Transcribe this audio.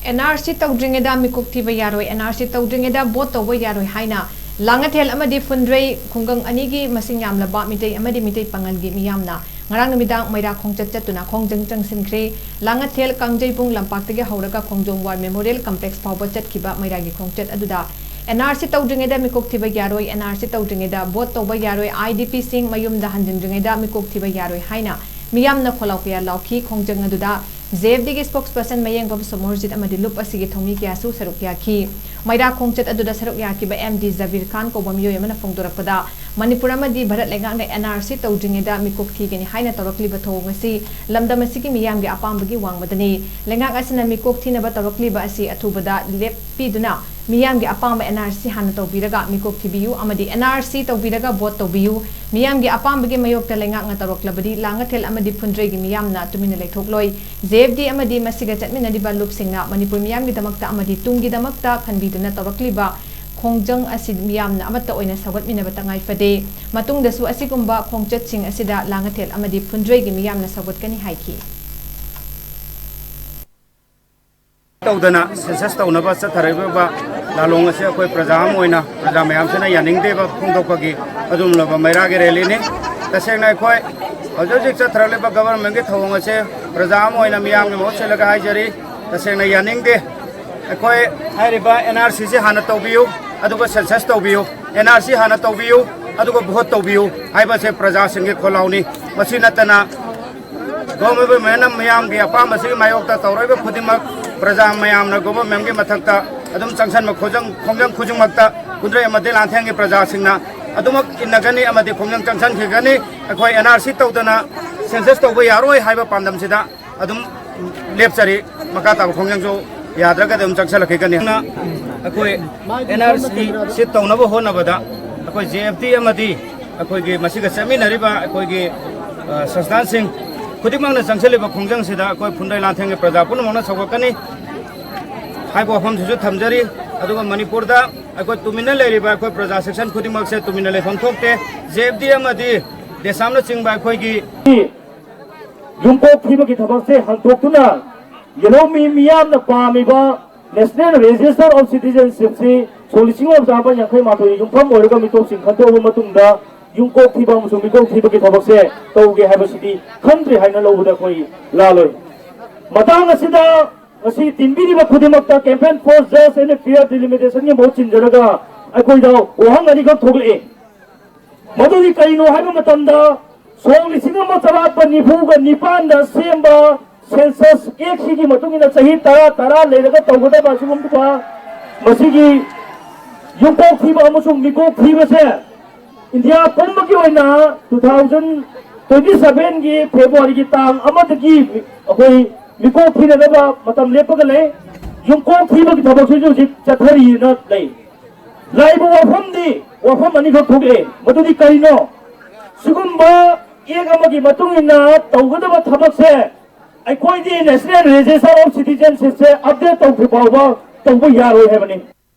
NRC Toudringeida Mikok Thiba Yaroi NRC Toudringeida bot Touba Yaroi Haina Langathel Amadi PHUNDREI KHUNGANG ANIGI masing YAMLABA MEITEI amadi MEITEI PANGAL gi MIYAMNA ngarang numidang MEIRA KHONGCHAT CHATUNA KHONGJANG CHANGSINKHRE Langathel Kangjaypung lampaktage hauraga KHONGJONG War Memorial Complex phawba chatkiba MEIRA gi KHONGCHAT aduda NRC Toudringeida Mikok Thiba Yaroi NRC Toudringeida bot Touba Yaroi IDP sing mayumda handinringeida Mikok Thiba Yaroi haina MIYAMNA kholaukia lauki KHONGJANG aduda ZFD के spokesperson Mayank बाबू समोरजित अमदी loop असिगे थोमी कियासु सरुक याकी मैरा खोंगचत अदुदा सरुक याकी बा MD Jabir Khan को बमियो Yamuna फोंगदोरकपदा Manipur अमदी Bharat लेगांग NRC तौद्रिंगेदा मिकोक थीगनी हाइना तौरकलिबा थोंगसी लमदम असिगी मियामगे अपामबगी वांगबदनी लेगांग असना मिकोक थीनबा तौरकलिबा असि अथुबदा लेपिदुना मियामगे अपाम NRC हाना तौबिरगा मिकोक थीबियु अमदी NRC तौबिरगा boat तौबियु मियामगे अपामबगी मयोक्ता लेगांग तौरकलबदी लांगाथेल अमदी फुंड्रेगी मियामना तुमिना लेथोकलोय ZFD अमदी मसिगा चटमिनदिबा लुपसिंगना Manipur मियामगी दमकता अमदी Tungi दमकता खनबीदुना तौरकलिबा खोंगजंग असिद मियामना अमत्ता ओइना सगतमिनबा तंगाई फदे मतुंगदसु असिगुंबा खोंगचतसिंग असिदा लांगाथेल अमदी फुंड्रेगी मियामना सगतकनी हाइकी तौदना census तौनबा चथरबा लालोंग असे अखोय प्रजाम ओइना प्रजा मयामसना यानिंगदेबा खुंगदोकपगी अदुमलबा मैरागे रैलीने तसेंगना अखोय हजोजिक चथरलेबा government के थवंग असे प्रजाम ओइना मियामगे मोसेलगा हाइजरी तसेंगना यानिंगदे अखोय हाइरिबा NRC से हाना तौबियु अदुगा सेंसस तौबियु NRC हाना तौबियु अदुगा भोट तौबियु हाइबसे प्रजा सिंगे खोलाउनी मसि नतना गवर्नमेंट मयामगे अपामसि मायोक्ता तौरैबा खुदिमक प्रजा मयामना गवर्नमेंट के मथक्ता अदुम चंगसन खोंजंग खुजुमक्ता कुद्रे अमदे लांथेंगे प्रजा सिंगना अदुमक इनगनी अमदे खोंजंग चंगसन खिगनी अखोय NRC तौदना सेंसस तौबा यारोय हाइबा पांदमसिदा अदुम लेपचरी मकाता खोंजंग जो याद्रगा दम चंगसलखिगनी अखोय NRC से तौनबो होनबदा अखोय ZFD अमदी अखोय गे मसिगा चमिनरिबा अखोय गे संस्थान सिंह खुदिमंगना चंगसलिबा खोंजंग सिदा अखोय फुंड्रेई लांथेंगे प्रजा पुनमंगना सगकनी हाइबो हमसु थमजरी अदुगा मणिपुरदा अखोय तुमिना लेरिबा अखोय प्रजा सेक्शन खुदिमक से तुमिना लेफम थोकते ZFD अमदी देसामना चिंगबा अखोय गी युमकोक थीबगी थबक से हंतोक्तुना यलोमी मियामना पामिबा नेशनल रजिस्टर ऑफ सिटीजनशिप से सोलिसिंग ऑफ जाबा यंखै माथोय युमफम ओरगा मितोक सिंह खंतोबा मतुंगदा युमकोक थीबा अमसुंग मिकोक थीबगी थबक से तौगे हाइबसिदी खंद्रि हाइना लौबदा खोय लालोय मतांग असिदा असी तिनबिरिबा खुदिमक्ता campaign for just and fair delimitation के बहुत चिंजरगा अखोयदा ओहंग अनिखक थोगले मदुदी करिनो हाइबा मतंदा सोलिसिंग अमा चरापा निफुगा निपानदा सेंबा सेंसस एक सिगी मतुंगिना सही तरा लेरगा तौगदा बासुगुमबा मसिगी युमकोक थीबा अमसुंग मिकोक थीबा से इंडिया पुंबगी ओइना 2027 की फेब्रुआरी की तांग अमदगी अखोय मिकोक थीनबा मतम लेपगा ले युमकोक थीबगी थबक सुजु चथरी न ले लाइबो वफम अनिखक थोगले मदुदी करिनो सिगुम्बा एक अमगी मतुंगिना तौगदबा थबक से अखोयदी नेशनल रजिस्टर ऑफ सिटीजनशिप से अपडेट तौफाउबा तौबा यारोय हेबनी।